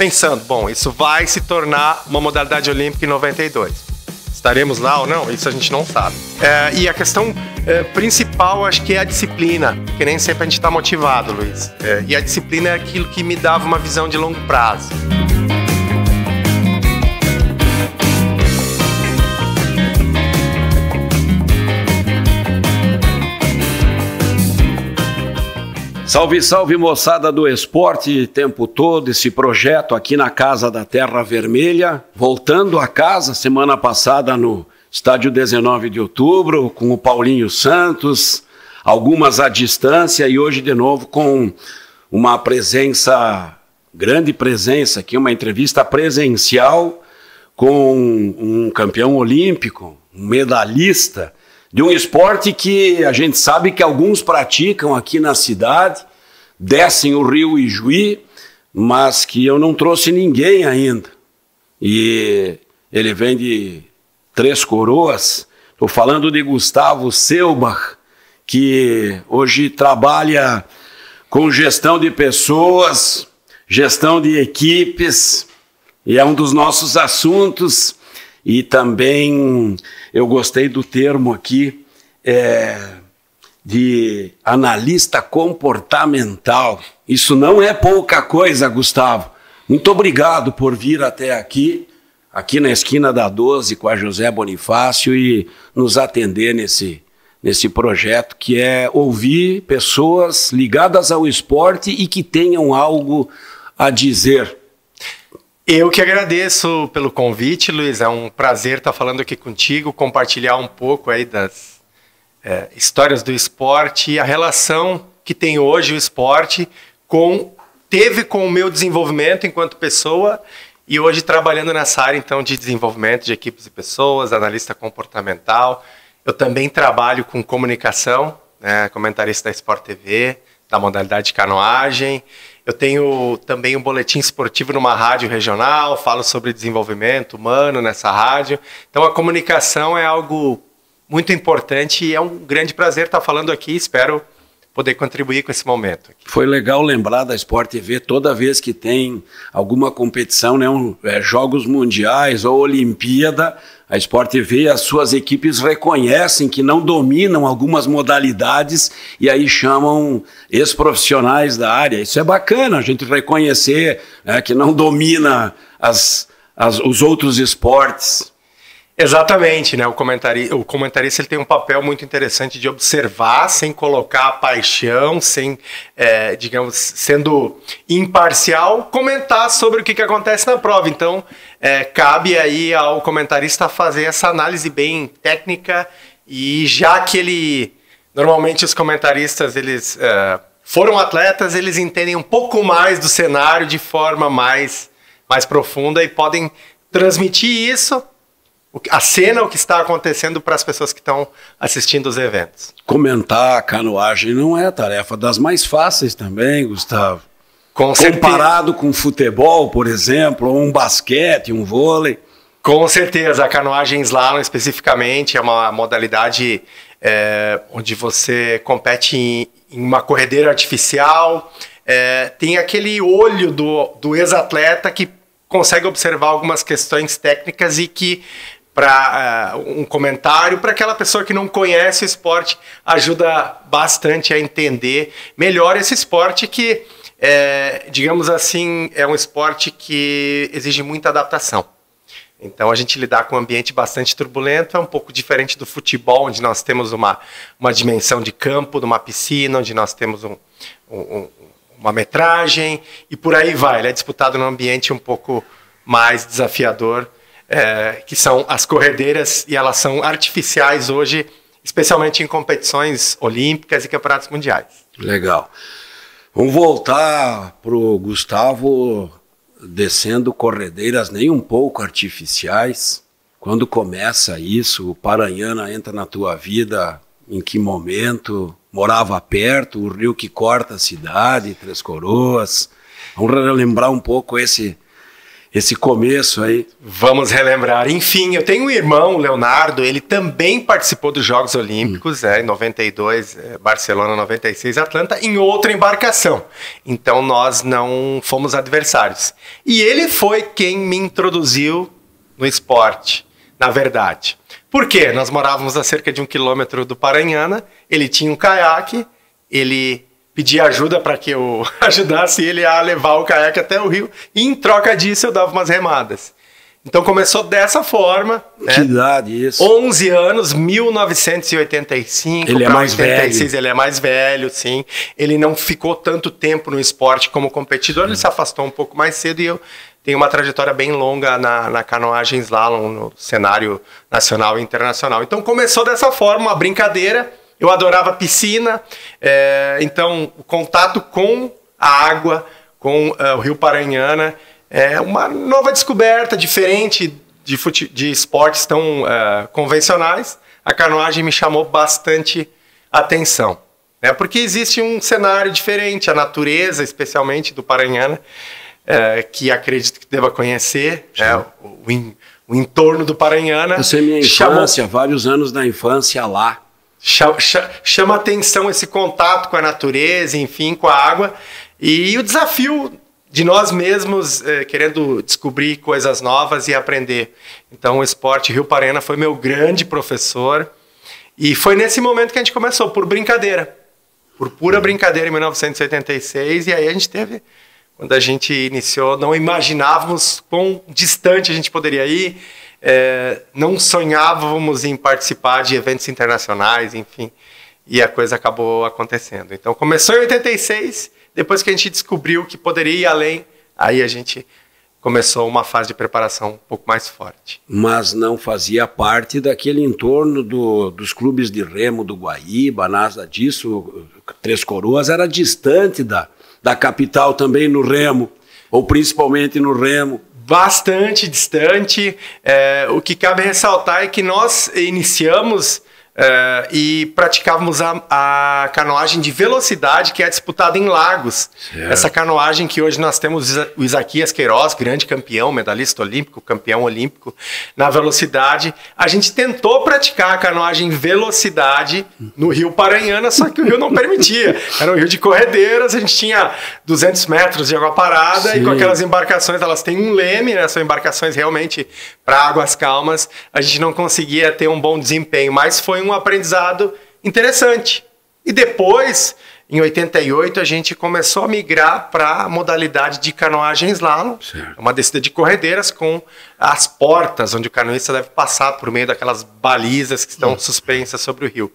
pensando, bom, isso vai se tornar uma modalidade olímpica em 92. Estaremos lá ou não? Isso a gente não sabe. E a questão principal, acho que é a disciplina, que nem sempre a gente está motivado, Luiz. E a disciplina é aquilo que me dava uma visão de longo prazo. Salve, salve, moçada do esporte, tempo todo, esse projeto aqui na Casa da Terra Vermelha, voltando a casa, semana passada no estádio 19 de outubro, com o Paulinho Santos, algumas à distância e hoje de novo com uma grande presença aqui, uma entrevista presencial com um campeão olímpico, um medalhista, de um esporte que a gente sabe que alguns praticam aqui na cidade, descem o rio Ijuí, mas que eu não trouxe ninguém ainda. E ele vem de Três Coroas. Estou falando de Gustavo Selbach, que hoje trabalha com gestão de pessoas, gestão de equipes, e é um dos nossos assuntos. E também eu gostei do termo aqui, de analista comportamental. Isso não é pouca coisa, Gustavo. Muito obrigado por vir até aqui na esquina da 12 com a José Bonifácio e nos atender nesse projeto que é ouvir pessoas ligadas ao esporte e que tenham algo a dizer. Eu que agradeço pelo convite, Luiz. É um prazer estar falando aqui contigo, compartilhar um pouco aí das histórias do esporte e a relação que tem hoje o esporte teve com o meu desenvolvimento enquanto pessoa e hoje trabalhando nessa área então de desenvolvimento de equipes e pessoas, analista comportamental. Eu também trabalho com comunicação, comentarista da Sport TV, da modalidade de canoagem. Eu tenho também um boletim esportivo numa rádio regional, falo sobre desenvolvimento humano nessa rádio. Então a comunicação é algo muito importante e é um grande prazer estar falando aqui, espero poder contribuir com esse momento. Foi legal lembrar da Sport TV toda vez que tem alguma competição, Jogos Mundiais ou Olimpíada, a Sport TV e as suas equipes reconhecem que não dominam algumas modalidades e aí chamam ex-profissionais da área. Isso é bacana, a gente reconhecer que não domina os outros esportes. Exatamente, né? O comentarista ele tem um papel muito interessante de observar, sem colocar a paixão, sem, digamos, sendo imparcial, comentar sobre o que acontece na prova. Então, cabe aí ao comentarista fazer essa análise bem técnica e já que normalmente os comentaristas, eles foram atletas, eles entendem um pouco mais do cenário de forma mais profunda e podem transmitir isso, a cena, o que está acontecendo para as pessoas que estão assistindo os eventos. Comentar a canoagem não é a tarefa das mais fáceis também, Gustavo. Comparado com futebol, por exemplo, ou um basquete, um vôlei. Com certeza, a canoagem slalom especificamente é uma modalidade onde você compete em uma corredeira artificial, tem aquele olho do ex-atleta que consegue observar algumas questões técnicas e que para um comentário, para aquela pessoa que não conhece o esporte, ajuda bastante a entender melhor esse esporte que, digamos assim, é um esporte que exige muita adaptação. Então, a gente lidar com um ambiente bastante turbulento é um pouco diferente do futebol, onde nós temos uma dimensão de campo, de uma piscina, onde nós temos uma metragem, e por aí vai. Ele é disputado num ambiente um pouco mais desafiador, que são as corredeiras, e elas são artificiais hoje, especialmente em competições olímpicas e campeonatos mundiais. Legal. Vamos voltar para o Gustavo descendo corredeiras nem um pouco artificiais. Quando começa isso, o Paranhana entra na tua vida, em que momento? Morava perto, o rio que corta a cidade, Três Coroas. Vamos relembrar um pouco esse esse começo aí. Vamos relembrar. Enfim, eu tenho um irmão, o Leonardo, ele também participou dos Jogos Olímpicos, em 92, Barcelona, 96, Atlanta, em outra embarcação. Então nós não fomos adversários. E ele foi quem me introduziu no esporte, na verdade. Por quê? Nós morávamos a cerca de 1 quilômetro do Paranhana, ele tinha um caiaque, ele pedia ajuda para que eu ajudasse ele a levar o caiaque até o rio, e em troca disso eu dava umas remadas. Então começou dessa forma. Que idade isso? 11 anos, 1985. Ele é mais 86, velho. Ele é mais velho, sim. Ele não ficou tanto tempo no esporte como competidor, ele se afastou um pouco mais cedo, e eu tenho uma trajetória bem longa na canoagem slalom, no cenário nacional e internacional. Então começou dessa forma, uma brincadeira. Eu adorava piscina, então o contato com a água, com o Rio Paranhana, é uma nova descoberta, diferente de esportes tão convencionais. A canoagem me chamou bastante atenção, né? Porque existe um cenário diferente, a natureza, especialmente do Paranhana, que acredito que deva conhecer, o entorno do Paranhana. Essa é minha infância, vários anos da infância lá. Chama atenção esse contato com a natureza, enfim, com a água, e o desafio de nós mesmos querendo descobrir coisas novas e aprender. Então o esporte Rio Paranhana foi meu grande professor, e foi nesse momento que a gente começou, por brincadeira, por pura brincadeira, em 1986, e aí a gente teve, quando a gente iniciou, não imaginávamos quão distante a gente poderia ir. Não sonhávamos em participar de eventos internacionais, enfim, e a coisa acabou acontecendo. Então começou em 86, depois que a gente descobriu que poderia ir além, aí a gente começou uma fase de preparação um pouco mais forte. Mas não fazia parte daquele entorno dos clubes de remo do Guaíba, nada disso. Três Coroas era distante da capital também no remo, ou principalmente no remo. Bastante distante. O que cabe ressaltar é que nós iniciamos e praticávamos a canoagem de velocidade, que é disputada em lagos. Certo. Essa canoagem que hoje nós temos o Isaquias Queiroz, grande campeão, medalhista olímpico, campeão olímpico na velocidade. A gente tentou praticar a canoagem velocidade no Rio Paranhana, só que o rio não permitia. Era um rio de corredeiras, a gente tinha 200 metros de água parada. Sim. E com aquelas embarcações, elas têm um leme, né? São embarcações realmente para águas calmas. A gente não conseguia ter um bom desempenho, mas foi um aprendizado interessante. E depois, em 88, a gente começou a migrar para a modalidade de canoagem slalom, uma descida de corredeiras com as portas, onde o canoísta deve passar por meio daquelas balizas que estão suspensas sobre o rio.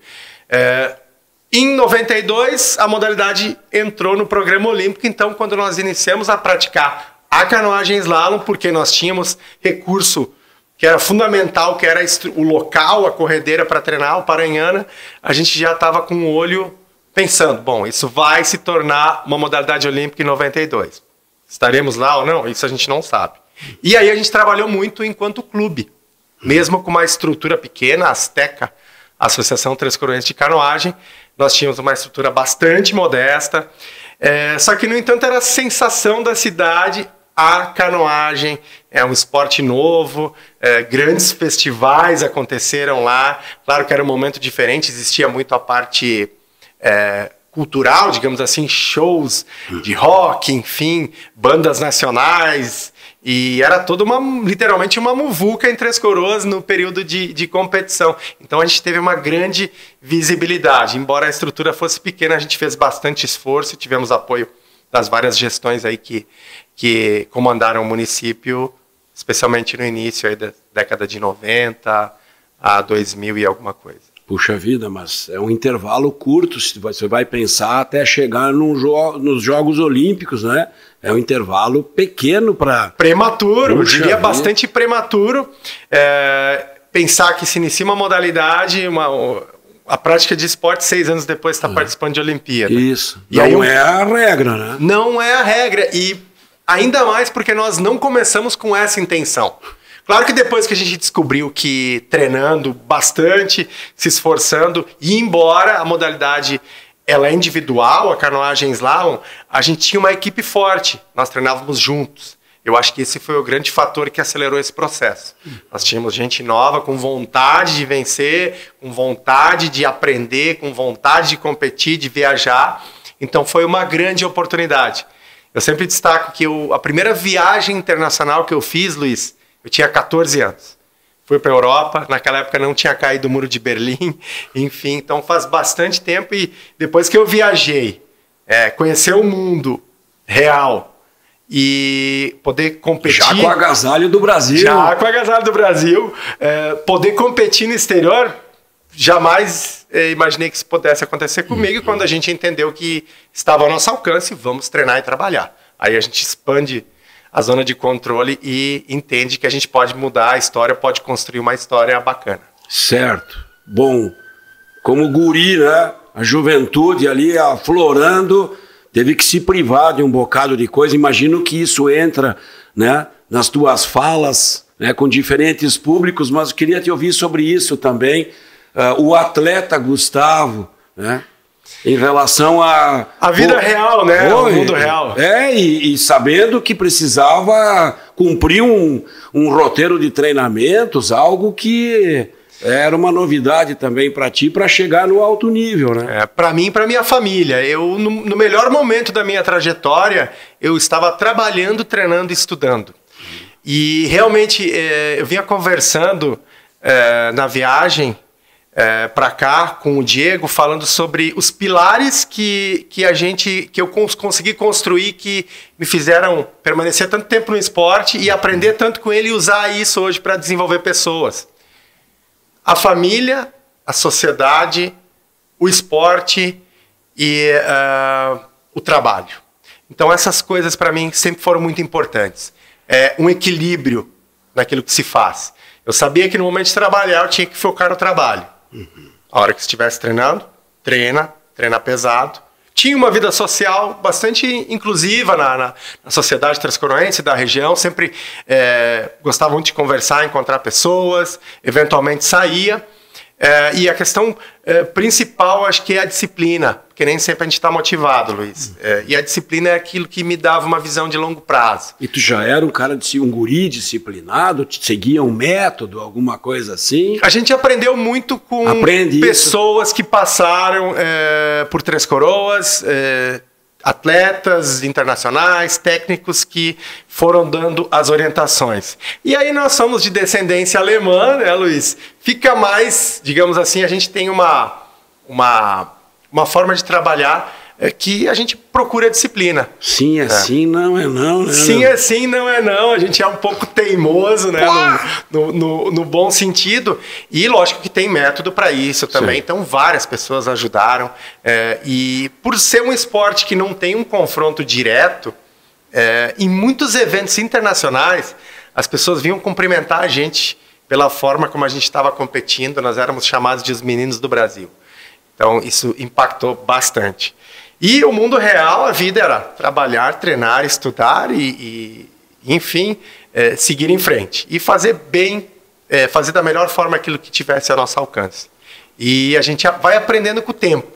Em 92, a modalidade entrou no programa olímpico, então quando nós iniciamos a praticar a canoagem slalom, porque nós tínhamos recurso que era fundamental, que era o local, a corredeira para treinar, o Paranhana, a gente já estava com o olho pensando, bom, isso vai se tornar uma modalidade olímpica em 92. Estaremos lá ou não? Isso a gente não sabe. E aí a gente trabalhou muito enquanto clube, mesmo com uma estrutura pequena, a Azteca, Associação Três Coroas de Canoagem, nós tínhamos uma estrutura bastante modesta, só que, no entanto, era a sensação da cidade. A canoagem é um esporte novo, grandes festivais aconteceram lá. Claro que era um momento diferente, existia muito a parte cultural, digamos assim, shows de rock, enfim, bandas nacionais. E era toda literalmente uma muvuca em Três Coroas no período de competição. Então a gente teve uma grande visibilidade. Embora a estrutura fosse pequena, a gente fez bastante esforço e tivemos apoio das várias gestões aí que comandaram o município, especialmente no início aí da década de 90 a 2000 e alguma coisa. Puxa vida, mas é um intervalo curto, se você vai pensar até chegar nos Jogos Olímpicos, né? É um intervalo pequeno para... Prematuro, eu diria bastante prematuro. Pensar que se inicia uma modalidade, a prática de esporte 6 anos depois está participando de Olimpíada. Isso, e não é a regra, né? Não é a regra, e ainda mais porque nós não começamos com essa intenção. Claro que depois que a gente descobriu que treinando bastante, se esforçando, e embora a modalidade ela é individual, a canoagem slalom, a gente tinha uma equipe forte, nós treinávamos juntos. Eu acho que esse foi o grande fator que acelerou esse processo. Nós tínhamos gente nova, com vontade de vencer, com vontade de aprender, com vontade de competir, de viajar. Então foi uma grande oportunidade. Eu sempre destaco que a primeira viagem internacional que eu fiz, Luiz, eu tinha 14 anos. Fui para a Europa, naquela época não tinha caído o Muro de Berlim, enfim, então faz bastante tempo. E depois que eu viajei, conhecer o mundo real, e poder competir... Já com o agasalho do Brasil. Já com o agasalho do Brasil. Poder competir no exterior, jamais imaginei que isso pudesse acontecer comigo. E quando a gente entendeu que estava ao nosso alcance, vamos treinar e trabalhar. Aí a gente expande a zona de controle e entende que a gente pode mudar a história, pode construir uma história bacana. Certo. Bom, como guri, né? A juventude ali aflorando... Teve que se privar de um bocado de coisa. Imagino que isso entra, né, nas tuas falas, né, com diferentes públicos, mas eu queria te ouvir sobre isso também. O atleta Gustavo, né, em relação a vida real, né? O mundo real. E sabendo que precisava cumprir um roteiro de treinamentos, algo que... Era uma novidade também para ti, para chegar no alto nível, né? Para mim e para minha família. Eu, no melhor momento da minha trajetória, eu estava trabalhando, treinando e estudando. E realmente, eu vinha conversando na viagem para cá com o Diego, falando sobre os pilares que eu consegui construir, que me fizeram permanecer tanto tempo no esporte e aprender tanto com ele e usar isso hoje para desenvolver pessoas. A família, a sociedade, o esporte e o trabalho. Então essas coisas para mim sempre foram muito importantes. Um equilíbrio naquilo que se faz. Eu sabia que no momento de trabalhar eu tinha que focar no trabalho. A hora que estivesse treinando, treina pesado. Tinha uma vida social bastante inclusiva na sociedade transcoroense da região, sempre gostava muito de conversar, encontrar pessoas, eventualmente saía. E a questão principal, acho que é a disciplina, porque nem sempre a gente está motivado, Luiz. E a disciplina é aquilo que me dava uma visão de longo prazo. E tu já era um cara, um guri disciplinado? Seguia um método, alguma coisa assim? A gente aprendeu muito com pessoas que passaram por Três Coroas, atletas internacionais, técnicos que foram dando as orientações. E aí nós somos de descendência alemã, né, Luiz? Fica mais, digamos assim, a gente tem uma forma de trabalhar que a gente procura disciplina. Sim é sim, não é não, né? Sim é sim, não é não. A gente é um pouco teimoso, né? No bom sentido. E lógico que tem método para isso também. Sim. Então várias pessoas ajudaram. E por ser um esporte que não tem um confronto direto, em muitos eventos internacionais, as pessoas vinham cumprimentar a gente pela forma como a gente estava competindo. Nós éramos chamados de os meninos do Brasil. Então isso impactou bastante. E o mundo real, a vida era trabalhar, treinar, estudar e enfim, seguir em frente. E fazer bem, fazer da melhor forma aquilo que tivesse ao nosso alcance. E a gente vai aprendendo com o tempo.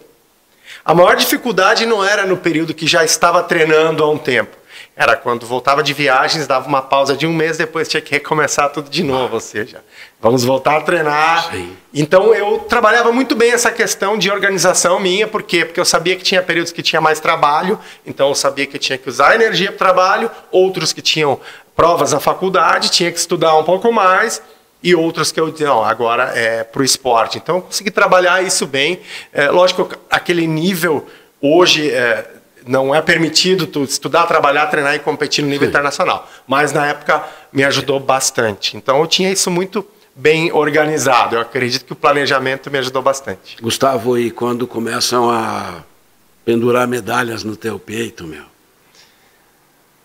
A maior dificuldade não era no período que já estava treinando há um tempo. Era quando voltava de viagens, dava uma pausa de um mês, depois tinha que recomeçar tudo de novo. Ou seja, vamos voltar a treinar. Sim. Então eu trabalhava muito bem essa questão de organização minha. Por quê? Porque eu sabia que tinha períodos que tinha mais trabalho, então eu sabia que eu tinha que usar energia para o trabalho, outros que tinham provas na faculdade, tinha que estudar um pouco mais, e outros que eu disse, não, agora é para o esporte. Então eu consegui trabalhar isso bem. Lógico, aquele nível hoje... não é permitido tu estudar, trabalhar, treinar e competir no nível internacional. Mas na época me ajudou bastante. Então eu tinha isso muito bem organizado. Eu acredito que o planejamento me ajudou bastante. Gustavo, e quando começam a pendurar medalhas no teu peito, meu?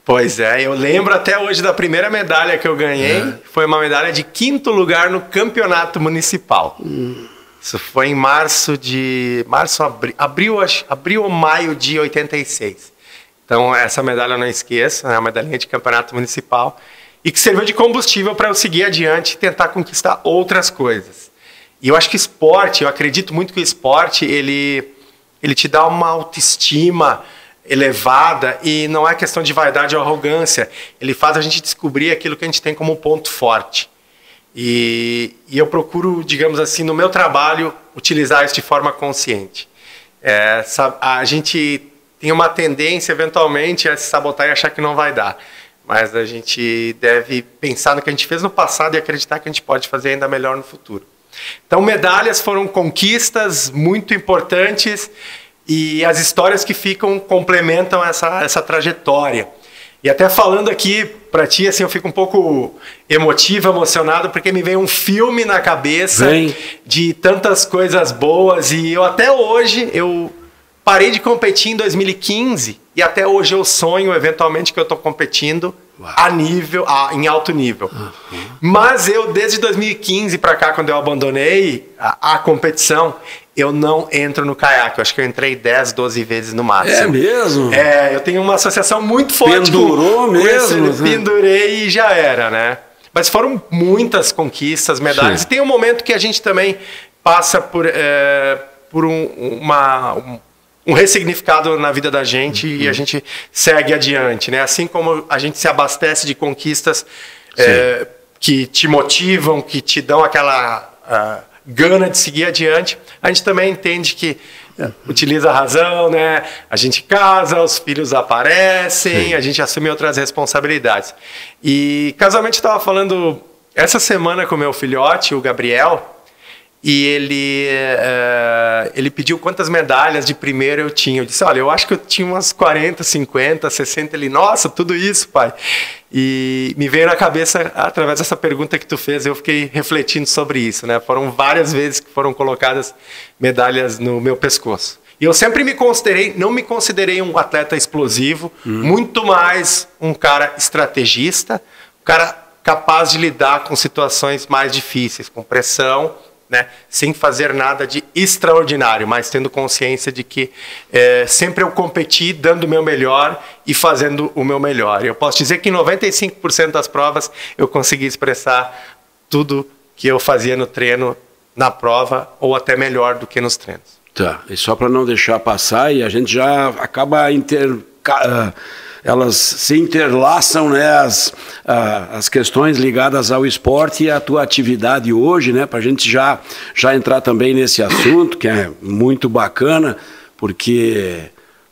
Pois eu lembro até hoje da primeira medalha que eu ganhei. Foi uma medalha de 5º lugar no campeonato municipal. Isso foi em abril ou maio de 86. Então, essa medalha eu não esqueço, é uma medalhinha de campeonato municipal, e que serviu de combustível para eu seguir adiante e tentar conquistar outras coisas. E eu acho que esporte, eu acredito muito que o esporte, ele te dá uma autoestima elevada, e não é questão de vaidade ou arrogância. Ele faz a gente descobrir aquilo que a gente tem como ponto forte. E eu procuro, digamos assim, no meu trabalho, utilizar isso de forma consciente. A gente tem uma tendência, eventualmente, a se sabotar e achar que não vai dar. Mas a gente deve pensar no que a gente fez no passado e acreditar que a gente pode fazer ainda melhor no futuro. Então, medalhas foram conquistas muito importantes e as histórias que ficam complementam essa trajetória. E até falando aqui para ti, assim, eu fico um pouco emotivo, emocionado, porque me veio um filme na cabeça de tantas coisas boas. E eu até hoje, eu parei de competir em 2015 e até hoje eu sonho, eventualmente, que eu estou competindo em alto nível. Mas eu, desde 2015 para cá, quando eu abandonei a competição, eu não entro no caiaque. Eu acho que eu entrei 10, 12 vezes no máximo. É mesmo? Eu tenho uma associação muito forte. Pendurou mesmo? Pendurei e já era, né? Mas foram muitas conquistas, medalhas. Sim. E tem um momento que a gente também passa por um ressignificado na vida da gente e a gente segue adiante, né? Assim como a gente se abastece de conquistas que te motivam, que te dão aquela gana de seguir adiante, a gente também entende que utiliza a razão, né? A gente casa, os filhos aparecem, a gente assume outras responsabilidades. E casualmente eu estava falando essa semana com o meu filhote, o Gabriel, e ele pediu quantas medalhas de primeiro eu tinha. Eu disse, olha, eu acho que eu tinha umas 40, 50, 60. Ele, nossa, tudo isso, pai. E me veio na cabeça, através dessa pergunta que tu fez, eu fiquei refletindo sobre isso, né? Foram várias vezes que foram colocadas medalhas no meu pescoço. E eu sempre não me considerei um atleta explosivo, muito mais um cara estrategista, um cara capaz de lidar com situações mais difíceis, com pressão, né? Sem fazer nada de extraordinário, mas tendo consciência de que sempre eu competi dando o meu melhor e fazendo o meu melhor. Eu posso dizer que em 95% das provas eu consegui expressar tudo que eu fazia no treino, na prova, ou até melhor do que nos treinos. Tá, e só para não deixar passar, e a gente já acaba elas se interlaçam, né, as questões ligadas ao esporte e à tua atividade hoje, né, para a gente já entrar também nesse assunto, que é muito bacana, porque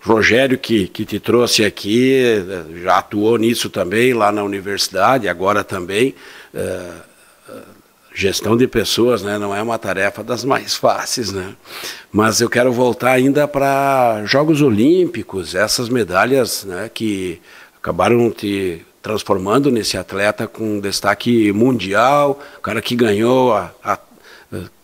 Rogério, que te trouxe aqui, já atuou nisso também, lá na universidade, agora também. Gestão de pessoas, né, não é uma tarefa das mais fáceis, né? Mas eu quero voltar ainda para Jogos Olímpicos, essas medalhas, né, que acabaram te transformando nesse atleta com destaque mundial, o cara que ganhou,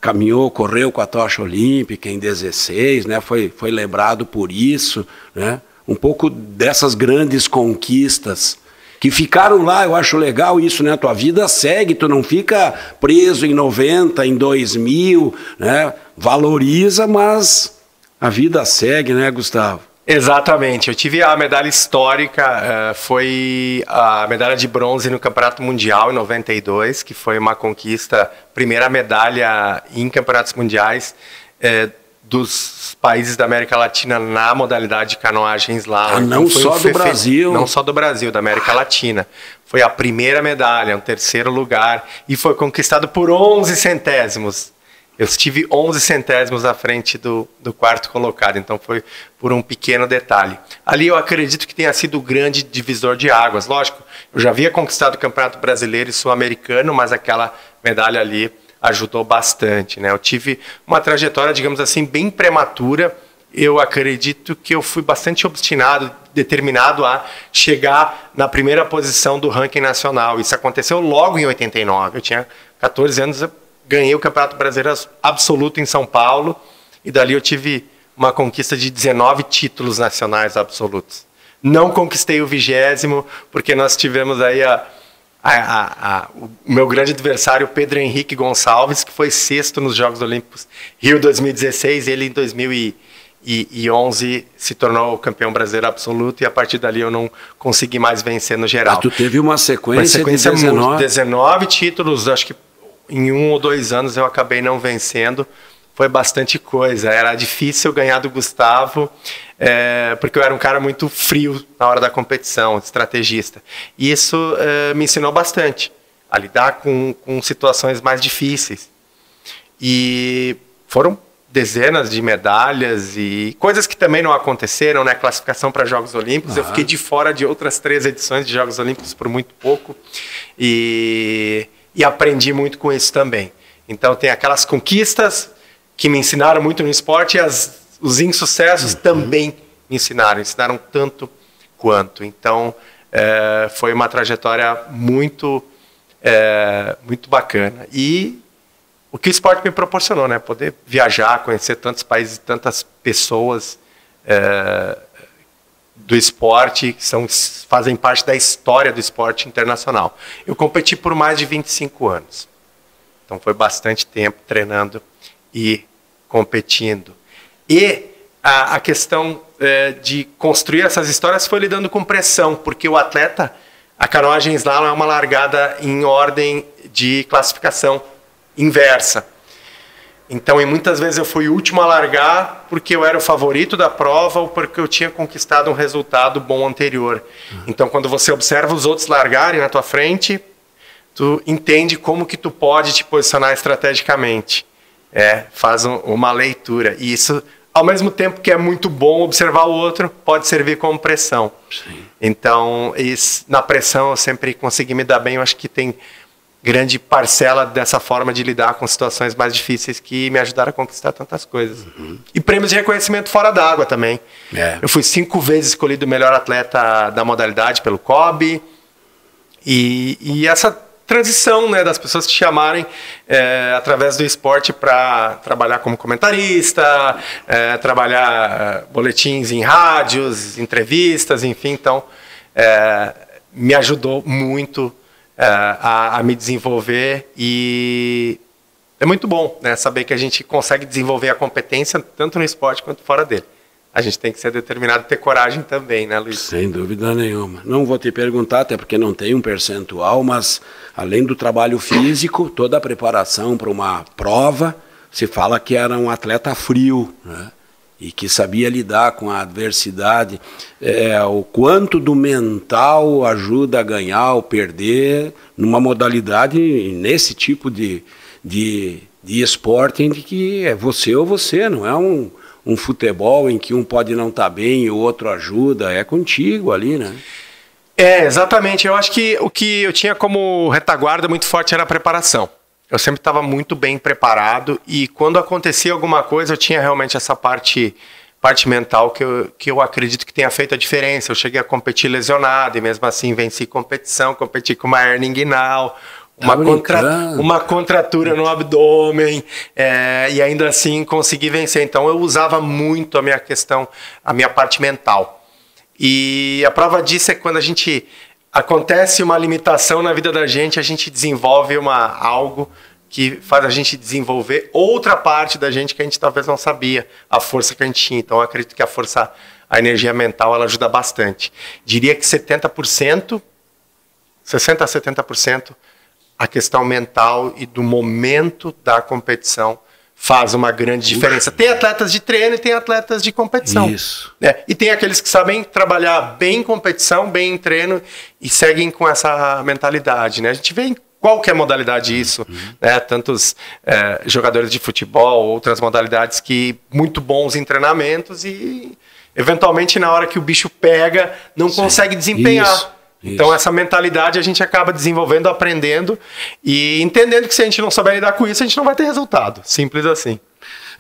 caminhou, correu com a tocha olímpica em 16, né, foi lembrado por isso, né? Um pouco dessas grandes conquistas que ficaram lá. Eu acho legal isso, né? A tua vida segue, tu não fica preso em 90, em 2000, né? Valoriza, mas a vida segue, né, Gustavo? Exatamente. Eu tive a medalha histórica, foi a medalha de bronze no Campeonato Mundial em 92, que foi uma conquista, primeira medalha em campeonatos mundiais dos países da América Latina na modalidade de canoagens lá. Não só do Brasil. Não só do Brasil, da América Latina. Foi a primeira medalha, um terceiro lugar, e foi conquistado por 11 centésimos. Eu estive 11 centésimos à frente do quarto colocado, então foi por um pequeno detalhe. Ali eu acredito que tenha sido o grande divisor de águas. Lógico, eu já havia conquistado o Campeonato Brasileiro e Sul-Americano, mas aquela medalha ali ajudou bastante, né? Eu tive uma trajetória, digamos assim, bem prematura. Eu acredito que eu fui bastante obstinado, determinado a chegar na primeira posição do ranking nacional. Isso aconteceu logo em 89. Eu tinha 14 anos, eu ganhei o Campeonato Brasileiro Absoluto em São Paulo, e dali eu tive uma conquista de 19 títulos nacionais absolutos. Não conquistei o 20º, porque nós tivemos aí o meu grande adversário, Pedro Henrique Gonçalves, que foi sexto nos Jogos Olímpicos Rio 2016, ele em 2011 se tornou o campeão brasileiro absoluto, e a partir dali eu não consegui mais vencer no geral. Mas tu teve uma sequência de 19 títulos, acho que em 1 ou 2 anos eu acabei não vencendo. Foi bastante coisa, era difícil ganhar do Gustavo. porque eu era um cara muito frio na hora da competição, estrategista. E isso me ensinou bastante a lidar com situações mais difíceis. E foram dezenas de medalhas e coisas que também não aconteceram, né? Classificação para Jogos Olímpicos. Eu fiquei de fora de outras 3 edições de Jogos Olímpicos por muito pouco e aprendi muito com isso também. Então tem aquelas conquistas que me ensinaram muito no esporte e os insucessos também me ensinaram tanto quanto. Então foi uma trajetória muito bacana. E o que o esporte me proporcionou, né? Poder viajar, conhecer tantos países, tantas pessoas do esporte que fazem parte da história do esporte internacional. Eu competi por mais de 25 anos. Então foi bastante tempo treinando e competindo. E a questão de construir essas histórias foi lidando com pressão, porque o atleta, a canoagem slalom é uma largada em ordem de classificação inversa. Então, muitas vezes eu fui o último a largar porque eu era o favorito da prova ou porque eu tinha conquistado um resultado bom anterior. Então, quando você observa os outros largarem na tua frente, tu entende como que tu pode te posicionar estrategicamente. Faz uma leitura. E isso, ao mesmo tempo que é muito bom observar o outro, pode servir como pressão. Sim. Então, na pressão eu sempre consegui me dar bem. Eu acho que tem grande parcela dessa forma de lidar com situações mais difíceis que me ajudaram a conquistar tantas coisas. E prêmios de reconhecimento fora d'água também. Eu fui 5 vezes escolhido o melhor atleta da modalidade pelo COB. E essa transição, né, das pessoas te chamarem através do esporte para trabalhar como comentarista, trabalhar boletins em rádios, entrevistas, enfim. Então, me ajudou muito a me desenvolver e é muito bom, né, saber que a gente consegue desenvolver a competência tanto no esporte quanto fora dele. A gente tem que ser determinado e ter coragem também, né, Luiz? Sem dúvida nenhuma. Não vou te perguntar, até porque não tem um percentual, mas além do trabalho físico, toda a preparação para uma prova, se fala que era um atleta frio, né? E que sabia lidar com a adversidade. O quanto do mental ajuda a ganhar ou perder numa modalidade, nesse tipo de esporte em que é você ou você, não é um futebol em que um pode não estar bem e o outro ajuda, é contigo ali, né? Exatamente. Eu acho que o que eu tinha como retaguarda muito forte era a preparação. Eu sempre estava muito bem preparado e quando acontecia alguma coisa eu tinha realmente essa parte mental que eu acredito que tenha feito a diferença. Eu cheguei a competir lesionado e mesmo assim venci competição, competi com uma hernia inguinal, uma contratura no abdômen e ainda assim consegui vencer. Então eu usava muito a minha parte mental. E a prova disso é quando acontece uma limitação na vida da gente, a gente desenvolve algo que faz a gente desenvolver outra parte da gente que a gente talvez não sabia, a força que a gente tinha. Então eu acredito que a energia mental, ela ajuda bastante. Diria que 60% a 70% a questão mental e do momento da competição faz uma grande diferença. Tem atletas de treino e tem atletas de competição. Isso. E tem aqueles que sabem trabalhar bem em competição, bem em treino e seguem com essa mentalidade, né? A gente vê em qualquer modalidade isso, né? Tantos jogadores de futebol, outras modalidades que muito bons em treinamentos e eventualmente na hora que o bicho pega não consegue desempenhar. Isso. Então essa mentalidade a gente acaba desenvolvendo, aprendendo e entendendo que se a gente não souber lidar com isso, a gente não vai ter resultado. Simples assim.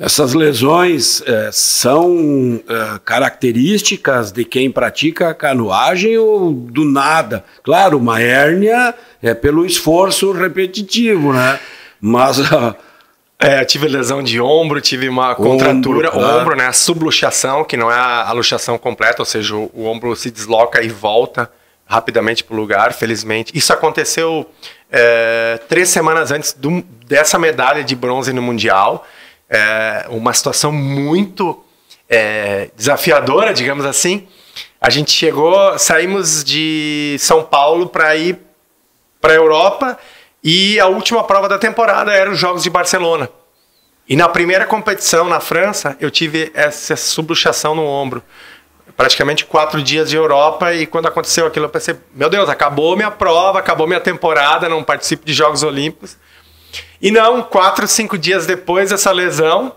Essas lesões são características de quem pratica canoagem ou do nada? Claro, uma hérnia é pelo esforço repetitivo, né? Mas... eu tive lesão de ombro, tive uma contratura, ombro, né? A subluxação, que não é a luxação completa, ou seja, o ombro se desloca e volta rapidamente para o lugar, felizmente. Isso aconteceu 3 semanas antes dessa medalha de bronze no Mundial. Uma situação muito desafiadora, digamos assim. A gente saímos de São Paulo para ir para a Europa e a última prova da temporada era os Jogos de Barcelona. E na primeira competição na França, eu tive essa subluxação no ombro. Praticamente 4 dias de Europa, e quando aconteceu aquilo eu pensei, meu Deus, acabou minha prova, acabou minha temporada, não participo de Jogos Olímpicos. E não, 4, 5 dias depois dessa lesão,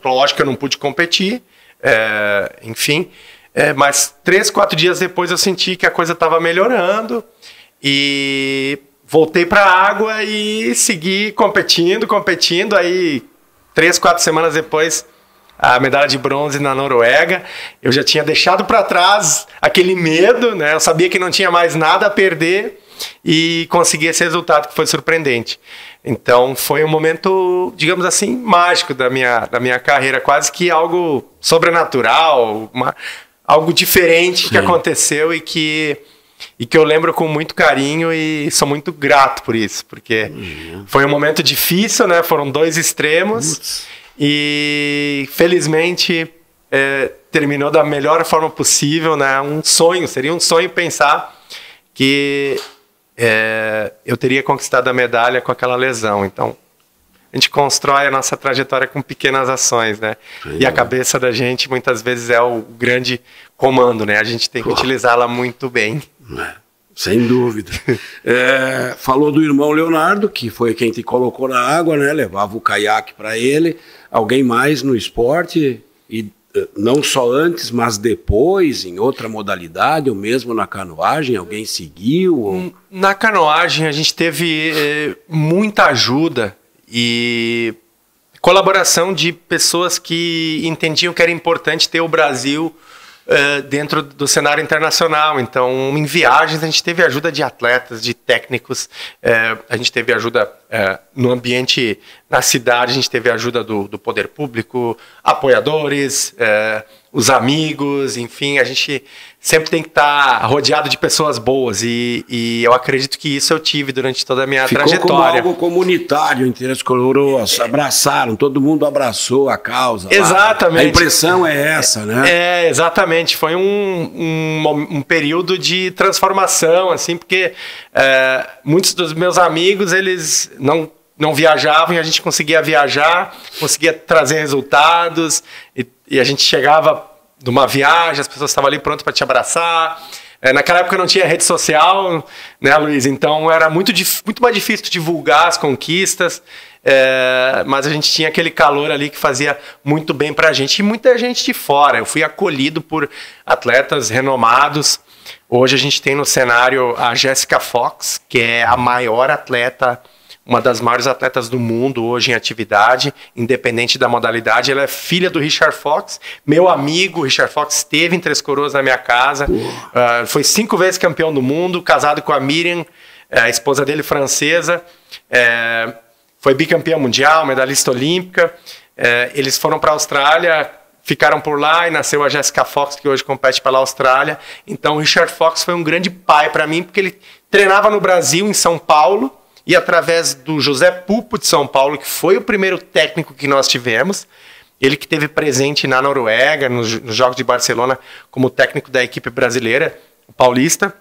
lógico que eu não pude competir, enfim, mas 3, 4 dias depois eu senti que a coisa estava melhorando e voltei para a água e segui competindo, aí 3, 4 semanas depois a medalha de bronze na Noruega. Eu já tinha deixado para trás aquele medo, né? Eu sabia que não tinha mais nada a perder e consegui esse resultado que foi surpreendente. Então foi um momento, digamos assim, mágico da minha carreira, quase que algo sobrenatural, algo diferente que aconteceu e que eu lembro com muito carinho e sou muito grato por isso, porque foi um momento difícil, né? Foram 2 extremos. E felizmente terminou da melhor forma possível, né? Seria um sonho pensar que eu teria conquistado a medalha com aquela lesão. Então a gente constrói a nossa trajetória com pequenas ações, né? E a cabeça da gente muitas vezes é o grande comando, né? A gente tem que utilizá-la muito bem. Sem dúvida. Falou do irmão Leonardo, que foi quem te colocou na água, né? Levava o caiaque para ele. Alguém mais no esporte, e não só antes, mas depois, em outra modalidade, ou mesmo na canoagem, alguém seguiu? Ou... Na canoagem a gente teve muita ajuda e colaboração de pessoas que entendiam que era importante ter o Brasil dentro do cenário internacional. Então, em viagens, a gente teve ajuda de atletas, de técnicos, a gente teve ajuda no ambiente, na cidade, a gente teve ajuda do poder público, apoiadores, os amigos, enfim, a gente sempre tem que estar rodeado de pessoas boas e eu acredito que isso eu tive durante toda a minha trajetória. Ficou como algo comunitário, interesse coloroso, abraçaram, todo mundo abraçou a causa. Exatamente. A impressão é essa, né? Exatamente, foi um período de transformação, assim, porque muitos dos meus amigos, eles não viajavam e a gente conseguia viajar, conseguia trazer resultados e a gente chegava de uma viagem, as pessoas estavam ali prontas para te abraçar. Naquela época não tinha rede social, né, Luiz? Então era muito mais difícil divulgar as conquistas, mas a gente tinha aquele calor ali que fazia muito bem para a gente e muita gente de fora. Eu fui acolhido por atletas renomados. Hoje a gente tem no cenário a Jessica Fox, que é a maior atleta, uma das maiores atletas do mundo hoje em atividade, independente da modalidade. Ela é filha do Richard Fox, meu amigo. O Richard Fox esteve em Três Coroas na minha casa, foi 5 vezes campeão do mundo, casado com a Miriam, a esposa dele francesa, foi bicampeã mundial, medalhista olímpica. Eles foram para a Austrália, ficaram por lá e nasceu a Jessica Fox, que hoje compete pela Austrália. Então o Richard Fox foi um grande pai para mim, porque ele treinava no Brasil, em São Paulo, e através do José Pupo de São Paulo, que foi o primeiro técnico que nós tivemos, ele que esteve presente na Noruega, nos Jogos de Barcelona, como técnico da equipe brasileira, o paulista,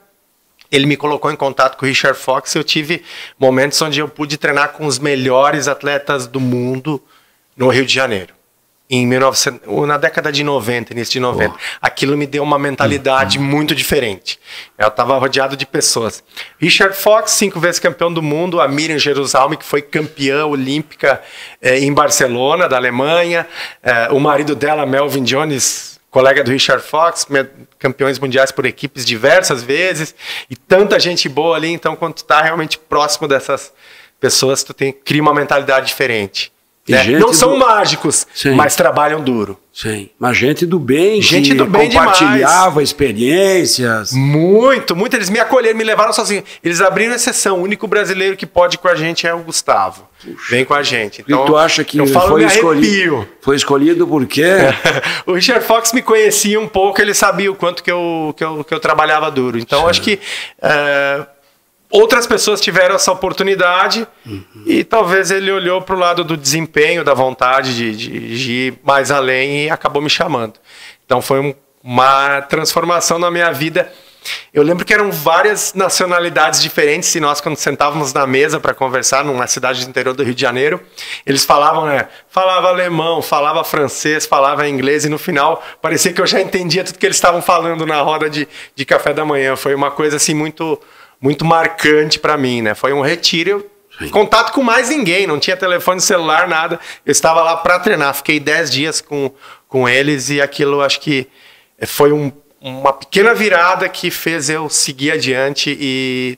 ele me colocou em contato com o Richard Fox e eu tive momentos onde eu pude treinar com os melhores atletas do mundo no Rio de Janeiro. Na década de 90, início de 90. Aquilo me deu uma mentalidade muito diferente. Eu estava rodeado de pessoas. Richard Fox, 5 vezes campeão do mundo. A Miriam Jerusalem, que foi campeã olímpica em Barcelona, da Alemanha. O marido dela, Melvin Jones, colega do Richard Fox, campeões mundiais por equipes diversas vezes. E tanta gente boa ali. Então, quando tu está realmente próximo dessas pessoas, tu cria uma mentalidade diferente. Não são mágicos, sim, mas trabalham duro. Sim, mas gente do bem, gente do bem compartilhava demais. Experiências. Muito. Eles me acolheram, me levaram sozinhos. Eles abriram exceção. O único brasileiro que pode ir com a gente é o Gustavo. Puxa. Vem com a gente. Então, e tu acha que foi escolhido por quê? O Richard Fox me conhecia um pouco, ele sabia o quanto que eu trabalhava duro. Então, acho que outras pessoas tiveram essa oportunidade e talvez ele olhou para o lado do desempenho, da vontade de ir mais além e acabou me chamando. Então foi uma transformação na minha vida Eu lembro que eram várias nacionalidades diferentes e nós, quando sentávamos na mesa para conversar numa cidade do interior do Rio de Janeiro, eles falavam, falava alemão, falava francês, falava inglês e no final parecia que eu já entendia tudo que eles estavam falando na roda de café da manhã. Foi uma coisa assim muito, muito marcante para mim, né? Foi um retiro, contato com mais ninguém, não tinha telefone celular, nada. Eu estava lá para treinar, fiquei 10 dias com eles e aquilo acho que foi uma pequena virada que fez eu seguir adiante e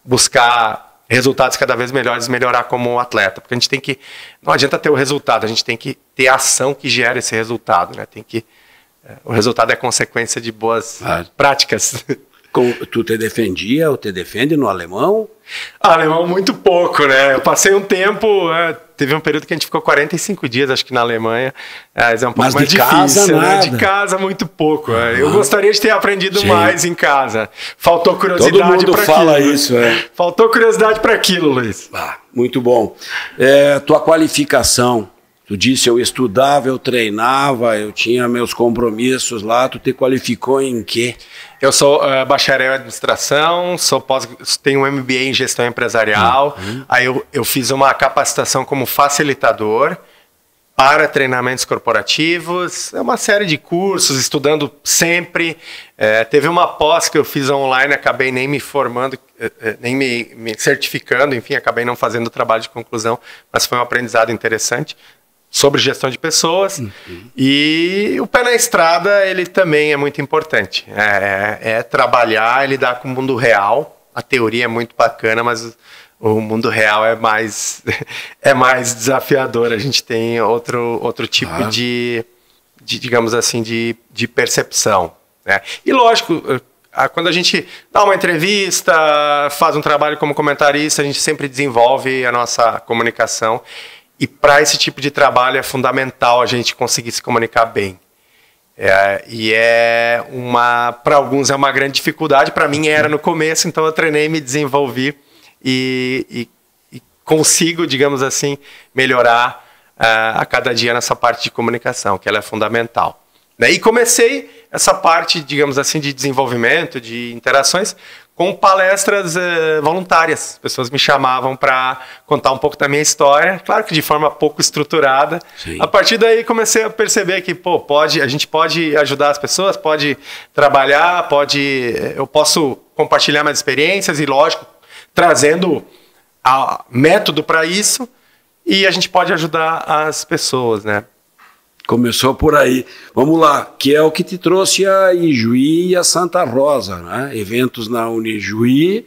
buscar resultados cada vez melhores, melhorar como atleta. Porque a gente tem que... Não adianta ter o resultado, a gente tem que ter a ação que gera esse resultado, né? O resultado é consequência de boas práticas. Tu te defendia ou te defende no alemão? Alemão muito pouco, né? Eu passei um tempo... Teve um período que a gente ficou 45 dias, acho que na Alemanha. É um pouco mais de difícil, casa, né? Nada. De casa, muito pouco. Eu gostaria de ter aprendido mais em casa. Faltou curiosidade para aquilo. Todo mundo fala isso, Faltou curiosidade para aquilo, Luiz. Muito bom. Tua qualificação. Tu disse, eu estudava, eu treinava, eu tinha meus compromissos lá. Tu te qualificou em quê? Eu sou bacharel em administração, tenho um MBA em gestão empresarial. Aí eu fiz uma capacitação como facilitador para treinamentos corporativos. É uma série de cursos, estudando sempre. Teve uma pós que eu fiz online, acabei nem me formando, nem me certificando. Enfim, acabei não fazendo o trabalho de conclusão, mas foi um aprendizado interessante sobre gestão de pessoas. E o pé na estrada, ele também é muito importante. Trabalhar e lidar com o mundo real. A teoria é muito bacana, mas o mundo real é mais desafiador. A gente tem outro tipo de digamos assim, de percepção, né? E lógico, quando a gente dá uma entrevista, faz um trabalho como comentarista, a gente sempre desenvolve a nossa comunicação. E para esse tipo de trabalho é fundamental a gente conseguir se comunicar bem. Para alguns é uma grande dificuldade, para mim era no começo, então eu treinei, me desenvolvi e consigo, digamos assim, melhorar a cada dia nessa parte de comunicação, que ela é fundamental. E comecei essa parte, digamos assim, de desenvolvimento, de interações, com palestras voluntárias. As pessoas me chamavam para contar um pouco da minha história, claro que de forma pouco estruturada. Sim. A partir daí comecei a perceber que a gente pode ajudar as pessoas, pode trabalhar, eu posso compartilhar minhas experiências e, lógico, trazendo método para isso, e a gente pode ajudar as pessoas, né? Começou por aí. Vamos lá, que é o que te trouxe a Ijuí e a Santa Rosa, né? Eventos na Unijuí,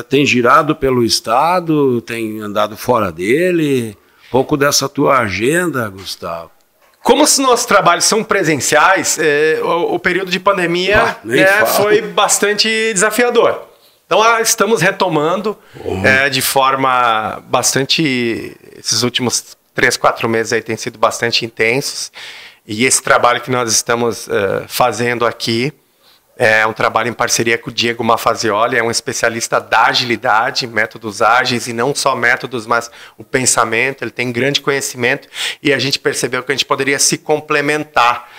tem girado pelo estado, tem andado fora dele. Pouco dessa tua agenda, Gustavo. Como os nossos trabalhos são presenciais, o período de pandemia foi bastante desafiador. Então, estamos retomando de forma bastante... Esses últimos 3, 4 meses aí têm sido bastante intensos. E esse trabalho que nós estamos fazendo aqui é um trabalho em parceria com o Diego Mafazioli, é um especialista da agilidade, métodos ágeis, e não só métodos, mas o pensamento. Ele tem grande conhecimento e a gente percebeu que a gente poderia se complementar,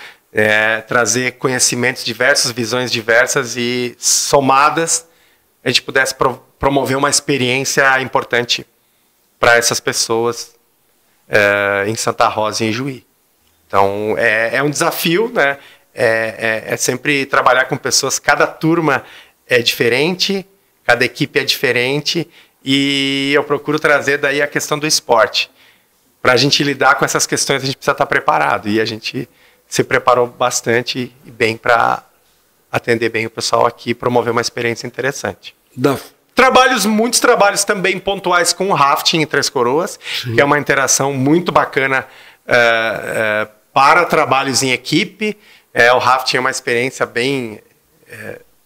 trazer conhecimentos diversos, visões diversas e somadas, a gente pudesse promover uma experiência importante para essas pessoas em Santa Rosa e em Juí. Então, é um desafio, né? É sempre trabalhar com pessoas, cada turma é diferente, cada equipe é diferente, e eu procuro trazer daí a questão do esporte. Para a gente lidar com essas questões, a gente precisa estar preparado, e a gente se preparou bastante e bem para atender bem o pessoal aqui e promover uma experiência interessante. Muitos trabalhos também pontuais com o rafting em Três Coroas, que é uma interação muito bacana para trabalhos em equipe. O rafting é uma experiência bem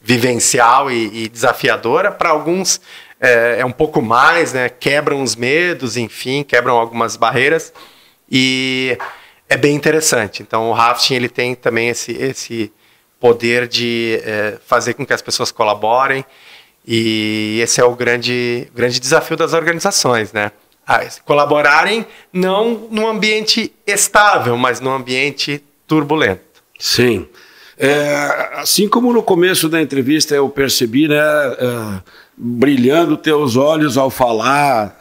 vivencial e desafiadora. Para alguns é um pouco mais, né? Quebram os medos, enfim, quebram algumas barreiras e é bem interessante. Então o rafting ele tem também esse poder de fazer com que as pessoas colaborem. E esse é o grande desafio das organizações, né? Colaborarem não num ambiente estável, mas num ambiente turbulento. Sim. Assim como no começo da entrevista eu percebi, né, brilhando teus olhos ao falar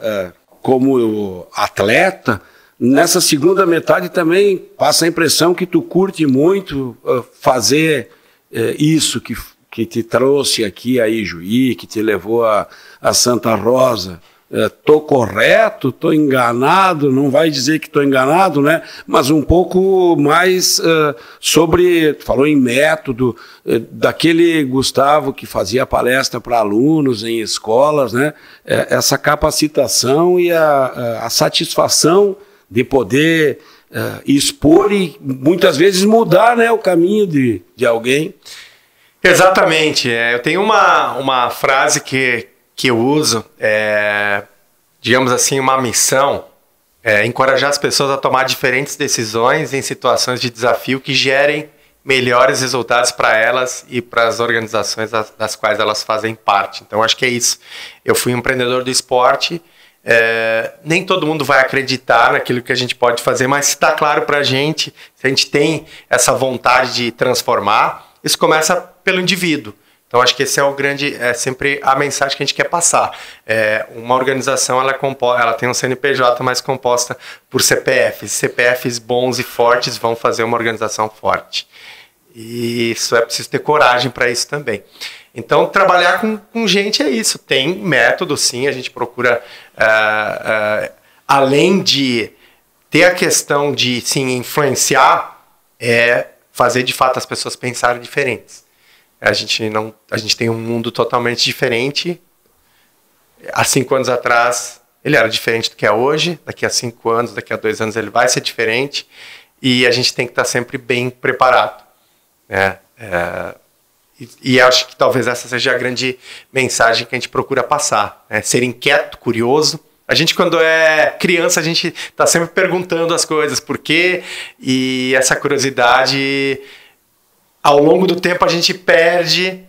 como atleta, nessa segunda metade também passa a impressão que tu curte muito fazer isso que te trouxe aqui a Ijuí, que te levou a Santa Rosa. Tô correto? Tô enganado? Não vai dizer que tô enganado, né? Mas um pouco mais sobre, falou em método, daquele Gustavo que fazia palestra para alunos em escolas, né? Essa capacitação e a satisfação de poder expor e muitas vezes mudar, né, o caminho de alguém. Exatamente. Eu tenho uma frase que eu uso, digamos assim, uma missão, encorajar as pessoas a tomar diferentes decisões em situações de desafio que gerem melhores resultados para elas e para as organizações das quais elas fazem parte. Então, acho que é isso. Eu fui um empreendedor do esporte, nem todo mundo vai acreditar naquilo que a gente pode fazer, mas se está claro para a gente, se a gente tem essa vontade de transformar, isso começa pelo indivíduo. Então, acho que esse é sempre a mensagem que a gente quer passar. Uma organização, ela tem um CNPJ, mas composta por CPFs. CPFs bons e fortes vão fazer uma organização forte. E isso preciso ter coragem para isso também. Então, trabalhar com gente é isso. Tem método, sim, a gente procura, além de ter a questão de, sim, influenciar, fazer, de fato, as pessoas pensarem diferentes. A gente tem um mundo totalmente diferente. Há 5 anos atrás, ele era diferente do que é hoje. Daqui a 5 anos, daqui a 2 anos, ele vai ser diferente. E a gente tem que estar sempre bem preparado, né? E acho que talvez essa seja a grande mensagem que a gente procura passar, né? Ser inquieto, curioso. A gente, quando é criança, a gente está sempre perguntando as coisas, por quê? E essa curiosidade, ao longo do tempo, a gente perde,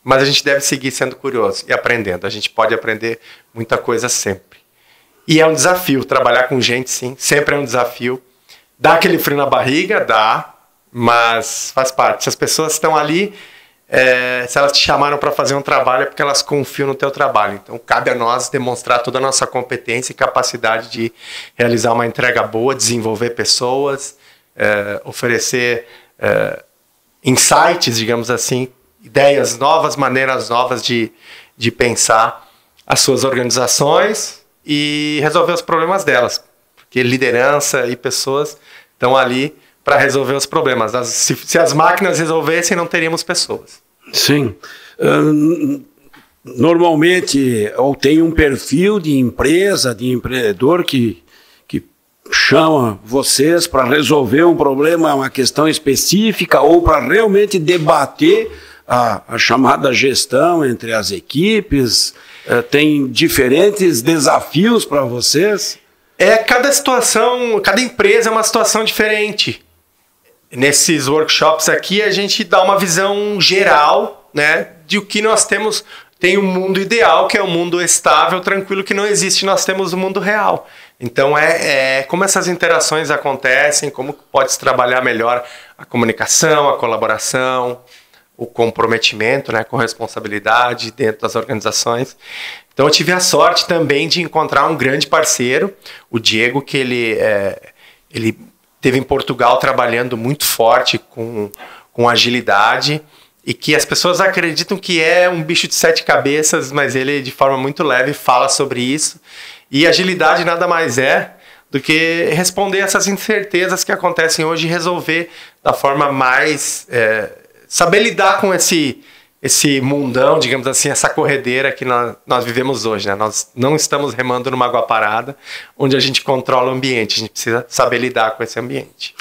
mas a gente deve seguir sendo curioso e aprendendo. A gente pode aprender muita coisa sempre. E é um desafio, trabalhar com gente, sim, sempre é um desafio. Dá aquele frio na barriga? Dá, mas faz parte. Se as pessoas estão ali, se elas te chamaram para fazer um trabalho, é porque elas confiam no teu trabalho. Então, cabe a nós demonstrar toda a nossa competência e capacidade de realizar uma entrega boa, desenvolver pessoas, oferecer insights, digamos assim, ideias novas, maneiras novas de pensar as suas organizações e resolver os problemas delas. Porque liderança e pessoas estão ali para resolver os problemas. Se as máquinas resolvessem, não teríamos pessoas. Sim. Normalmente, ou tem um perfil de empresa, de empreendedor que chama vocês para resolver um problema, uma questão específica, ou para realmente debater a chamada gestão entre as equipes. Tem diferentes desafios para vocês? Cada situação, cada empresa é uma situação diferente. Nesses workshops aqui, a gente dá uma visão geral, né, de o que nós temos. Tem um mundo ideal, que é um mundo estável, tranquilo, que não existe. Nós temos o mundo real. Então, como essas interações acontecem, como pode se trabalhar melhor a comunicação, a colaboração, o comprometimento, né, com responsabilidade dentro das organizações. Então, eu tive a sorte também de encontrar um grande parceiro, o Diego, que ele esteve em Portugal trabalhando muito forte com agilidade, e que as pessoas acreditam que é um bicho de 7 cabeças, mas ele, de forma muito leve, fala sobre isso. E agilidade nada mais é do que responder essas incertezas que acontecem hoje e resolver da forma mais... saber lidar com esse mundão, digamos assim, essa corredeira que nós vivemos hoje, né? Nós não estamos remando numa água parada, onde a gente controla o ambiente. A gente precisa saber lidar com esse ambiente.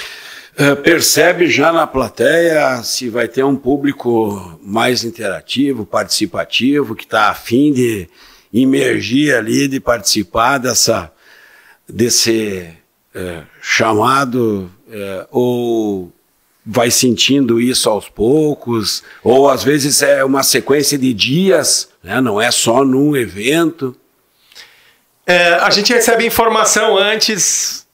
Percebe já na plateia se vai ter um público mais interativo, participativo, que está a fim de imergir ali, de participar desse chamado, ou vai sentindo isso aos poucos, ou às vezes é uma sequência de dias, né? Não é só num evento. A gente recebe informação antes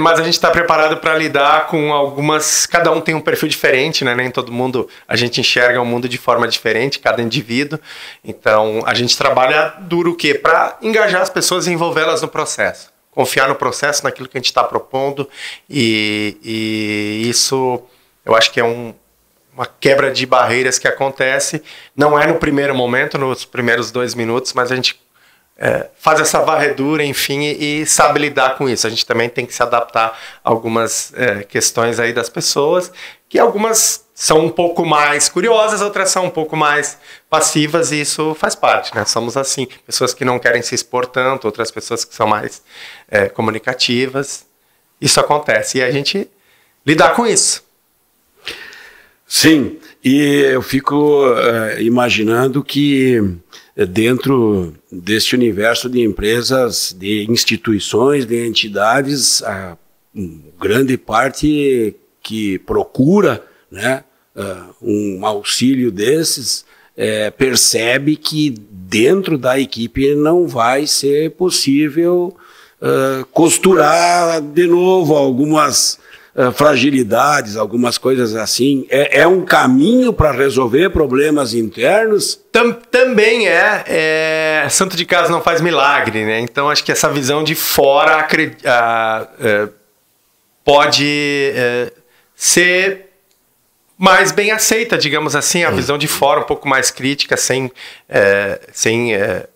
Mas a gente está preparado para lidar com algumas... Cada um tem um perfil diferente, né? Nem todo mundo... A gente enxerga o mundo de forma diferente, cada indivíduo. Então, a gente trabalha duro o quê? Para engajar as pessoas e envolvê-las no processo. Confiar no processo, naquilo que a gente está propondo. E isso, eu acho que é uma quebra de barreiras que acontece. Não é no primeiro momento, nos primeiros 2 minutos, mas a gente faz essa varredura, enfim, e sabe lidar com isso. A gente também tem que se adaptar a algumas questões aí das pessoas, que algumas são um pouco mais curiosas, outras são um pouco mais passivas, e isso faz parte, né? Somos assim, pessoas que não querem se expor tanto, outras pessoas que são mais comunicativas. Isso acontece, e a gente lidar com isso. Sim, e eu fico imaginando que dentro deste universo de empresas, de instituições, de entidades, a grande parte que procura, né, um auxílio desses, percebe que dentro da equipe não vai ser possível costurar de novo algumas fragilidades, algumas coisas assim. É um caminho para resolver problemas internos? Também santo de casa não faz milagre, né? Então acho que essa visão de fora pode ser mais bem aceita, digamos assim, a visão de fora um pouco mais crítica, sem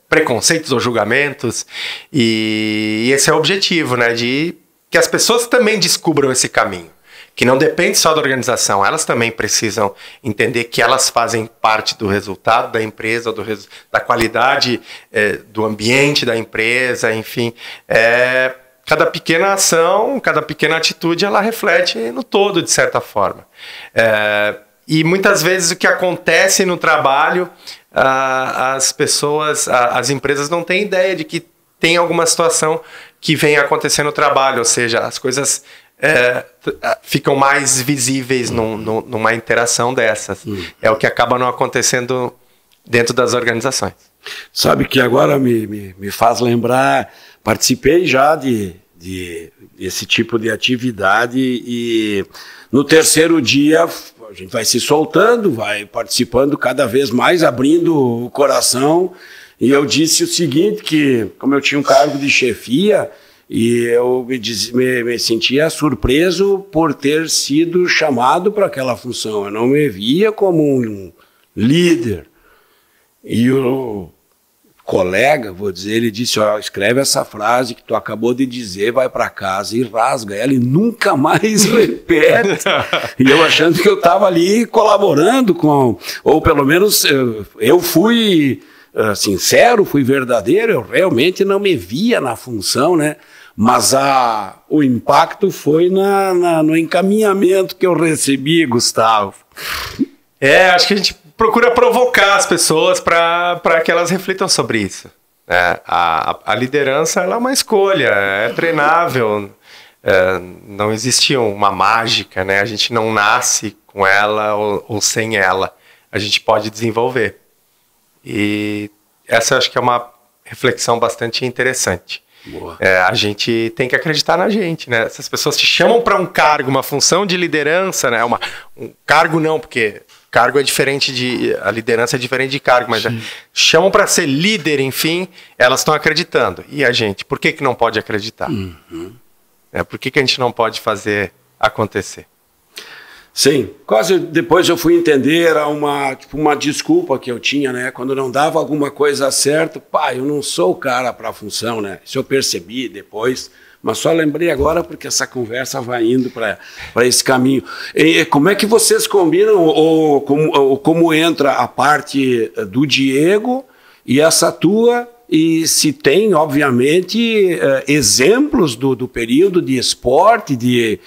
preconceitos ou julgamentos, e esse é o objetivo, né? De que as pessoas também descubram esse caminho, que não depende só da organização, elas também precisam entender que elas fazem parte do resultado da empresa, da qualidade do ambiente da empresa, enfim. Cada pequena ação, cada pequena atitude, ela reflete no todo, de certa forma. E muitas vezes o que acontece no trabalho, as empresas não têm ideia de que tem alguma situação que vem acontecendo no trabalho, ou seja, as coisas ficam mais visíveis numa interação dessas. É o que acaba não acontecendo dentro das organizações. Sabe que agora me faz lembrar, participei já desse tipo de atividade, e no terceiro dia a gente vai se soltando, vai participando cada vez mais, abrindo o coração. E eu disse o seguinte, que como eu tinha um cargo de chefia, e eu me sentia surpreso por ter sido chamado para aquela função. Eu não me via como um líder. E o colega, vou dizer, ele disse, ó, escreve essa frase que tu acabou de dizer, vai para casa e rasga ela e nunca mais repete. E eu achando que eu estava ali colaborando ou pelo menos eu fui sincero, fui verdadeiro, eu realmente não me via na função, né? Mas o impacto foi no encaminhamento que eu recebi, Gustavo. Acho que a gente procura provocar as pessoas para que elas reflitam sobre isso. A liderança, ela é uma escolha, é treinável, não existe uma mágica, né? A gente não nasce com ela ou sem ela, a gente pode desenvolver. E essa eu acho que é uma reflexão bastante interessante. A gente tem que acreditar na gente, né? Se as pessoas te chamam para um cargo, uma função de liderança, né? Um cargo não, porque cargo é diferente a liderança é diferente de cargo, mas chamam para ser líder, enfim, elas estão acreditando. E a gente, por que não pode acreditar? Por que a gente não pode fazer acontecer? Sim, quase depois eu fui entender, era uma desculpa que eu tinha, né? Quando não dava alguma coisa certa, eu não sou o cara para a função, né? Isso eu percebi depois, mas só lembrei agora porque essa conversa vai indo para esse caminho. E como é que vocês combinam, ou como entra a parte do Diego e essa tua, e se tem, obviamente, exemplos do período de esporte, de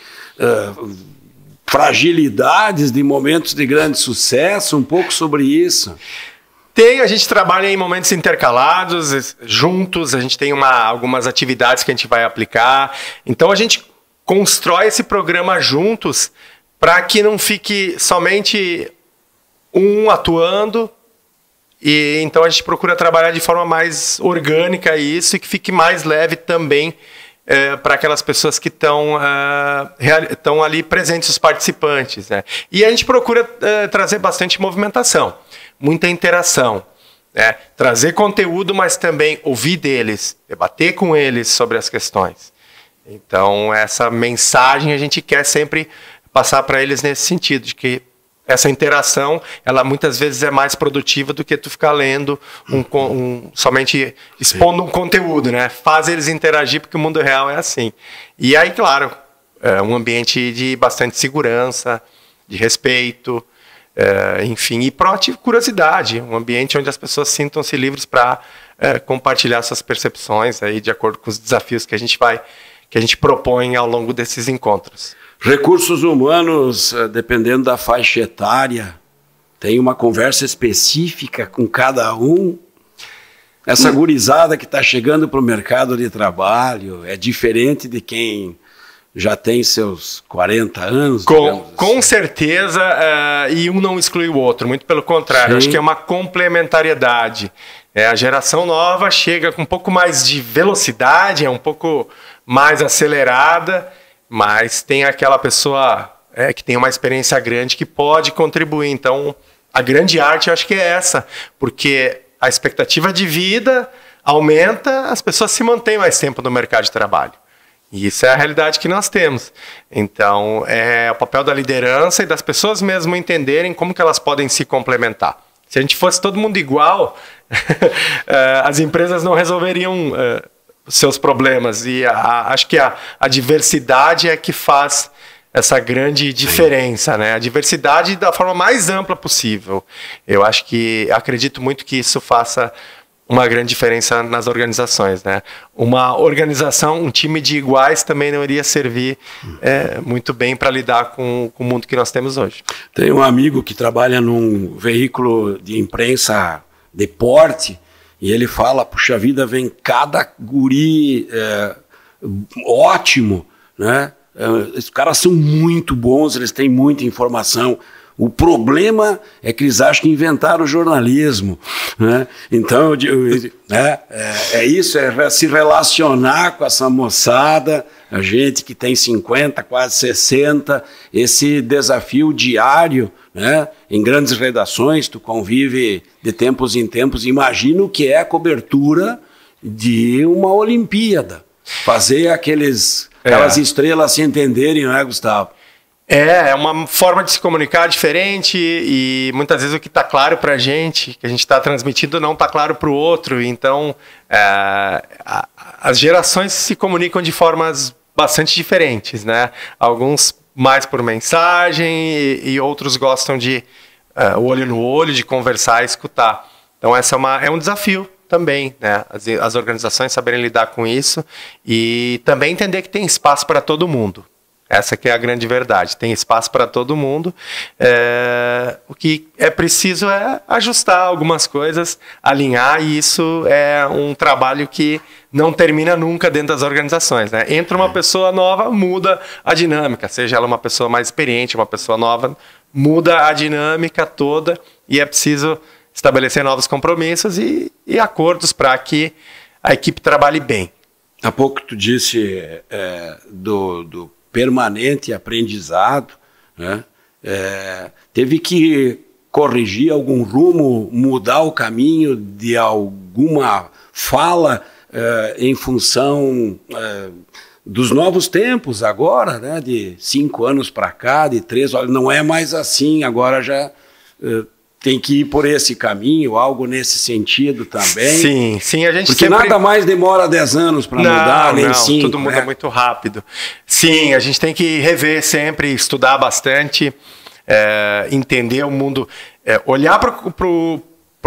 fragilidades, de momentos de grande sucesso, um pouco sobre isso? A gente trabalha em momentos intercalados, juntos, a gente tem algumas atividades que a gente vai aplicar, então a gente constrói esse programa juntos para que não fique somente um atuando, e então a gente procura trabalhar de forma mais orgânica isso, e que fique mais leve também para aquelas pessoas que estão ali presentes, os participantes, né? E a gente procura trazer bastante movimentação, muita interação, né? Trazer conteúdo, mas também ouvir deles, debater com eles sobre as questões. Então, essa mensagem a gente quer sempre passar para eles nesse sentido, de que essa interação, ela muitas vezes é mais produtiva do que tu ficar lendo somente expondo um conteúdo, né? Faz eles interagir, porque o mundo real é assim. E aí, claro, é um ambiente de bastante segurança, de respeito, enfim, e proativa curiosidade, um ambiente onde as pessoas sintam-se livres para compartilhar suas percepções aí, de acordo com os desafios que a gente propõe ao longo desses encontros. Recursos humanos, dependendo da faixa etária, tem uma conversa específica com cada um. Essa gurizada que está chegando para o mercado de trabalho é diferente de quem já tem seus 40 anos. Com certeza, e um não exclui o outro, muito pelo contrário. Acho que é uma complementariedade. A geração nova chega com um pouco mais de velocidade, é um pouco mais acelerada, mas tem aquela pessoa que tem uma experiência grande que pode contribuir. Então, a grande arte eu acho que é essa, porque a expectativa de vida aumenta, as pessoas se mantêm mais tempo no mercado de trabalho. E isso é a realidade que nós temos. Então, é o papel da liderança e das pessoas mesmo entenderem como que elas podem se complementar. Se a gente fosse todo mundo igual, as empresas não resolveriam seus problemas. E acho que a diversidade é que faz essa grande diferença, né? A diversidade da forma mais ampla possível. Eu acredito muito que isso faça uma grande diferença nas organizações, né? Uma organização, um time de iguais também não iria servir muito bem para lidar com o mundo que nós temos hoje. Tem um amigo que trabalha num veículo de imprensa de porte e ele fala, puxa vida, vem cada guri ótimo, né? Os caras são muito bons, eles têm muita informação. O problema é que eles acham que inventaram o jornalismo, né? Então, é isso, é se relacionar com essa moçada, a gente que tem 50, quase 60, esse desafio diário, né? Em grandes redações, tu convive de tempos em tempos, imagina o que é a cobertura de uma Olimpíada, fazer aquelas estrelas se entenderem, não é, Gustavo? É uma forma de se comunicar diferente e muitas vezes o que está claro para a gente, que a gente está transmitindo, não está claro para o outro. Então, as gerações se comunicam de formas bastante diferentes, né? Alguns mais por mensagem e outros gostam de olho no olho, de conversar e escutar. Então, essa é um desafio também, né? As organizações saberem lidar com isso e também entender que tem espaço para todo mundo. Essa que é a grande verdade. Tem espaço para todo mundo. O que é preciso é ajustar algumas coisas, alinhar, e isso é um trabalho que não termina nunca dentro das organizações, né? Entra uma pessoa nova, muda a dinâmica. Seja ela uma pessoa mais experiente, uma pessoa nova, muda a dinâmica toda e é preciso estabelecer novos compromissos e acordos para que a equipe trabalhe bem. Há pouco tu disse do permanente aprendizado, né? Teve que corrigir algum rumo, mudar o caminho de alguma fala em função dos novos tempos agora, né? De 5 anos para cá, de 3, não é mais assim, agora já tem que ir por esse caminho, algo nesse sentido também. Sim, a gente porque sempre... nada mais demora 10 anos para mudar, nem 5. Tudo muda muito rápido. Sim, a gente tem que rever sempre, estudar bastante, entender o mundo, olhar para o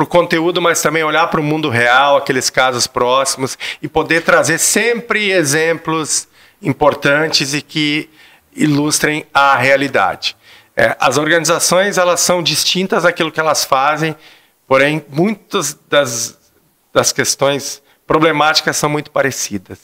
conteúdo, mas também olhar para o mundo real, aqueles casos próximos, e poder trazer sempre exemplos importantes e que ilustrem a realidade. As organizações, elas são distintas daquilo que elas fazem, porém, muitas das questões problemáticas são muito parecidas,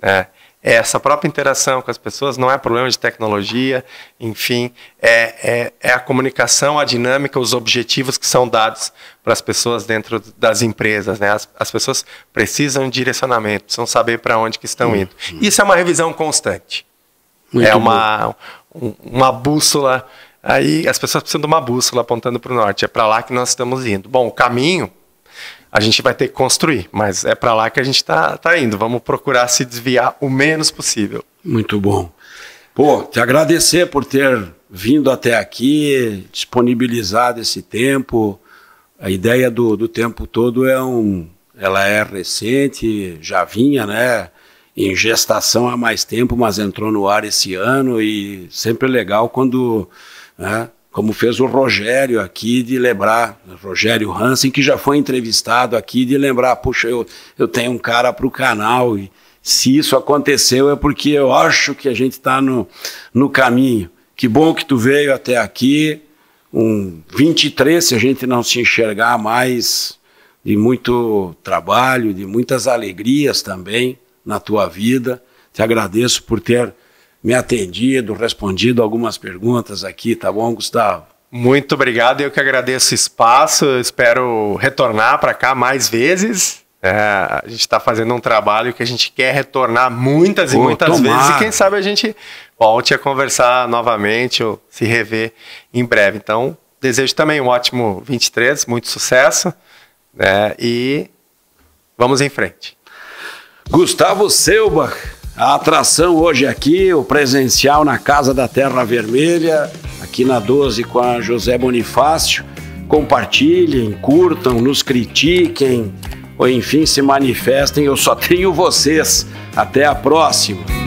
né? é essa própria interação com as pessoas, não é problema de tecnologia, enfim, é a comunicação, a dinâmica, os objetivos que são dados para as pessoas dentro das empresas, né? As pessoas precisam de direcionamento, precisam saber para onde que estão indo. Isso é uma revisão constante. Muito é uma bússola. Aí as pessoas precisam de uma bússola apontando para o norte. É para lá que nós estamos indo. Bom, o caminho a gente vai ter que construir, mas é para lá que a gente tá indo. Vamos procurar se desviar o menos possível. Muito bom. Pô, te agradecer por ter vindo até aqui, disponibilizado esse tempo. A ideia do tempo todo ela é recente, já vinha, né, em gestação há mais tempo, mas entrou no ar esse ano, e sempre legal quando, né, como fez o Rogério aqui, de lembrar, Rogério Hansen, que já foi entrevistado aqui, de lembrar, puxa, eu tenho um cara para o canal, e se isso aconteceu é porque eu acho que a gente está no caminho. Que bom que tu veio até aqui, 23, se a gente não se enxergar mais, de muito trabalho, de muitas alegrias também na tua vida. Te agradeço por ter me atendido, respondido algumas perguntas aqui, tá bom, Gustavo? Muito obrigado, eu que agradeço o espaço, eu espero retornar para cá mais vezes. A gente está fazendo um trabalho que a gente quer retornar muitas e muitas vezes, e quem sabe a gente volte a conversar novamente ou se rever em breve. Então, desejo também um ótimo 23, muito sucesso, né? E vamos em frente. Gustavo Selbach, a atração hoje aqui, o presencial na Casa da Terra Vermelha, aqui na 12 com a José Bonifácio. Compartilhem, curtam, nos critiquem, ou enfim se manifestem. Eu só tenho vocês. Até a próxima.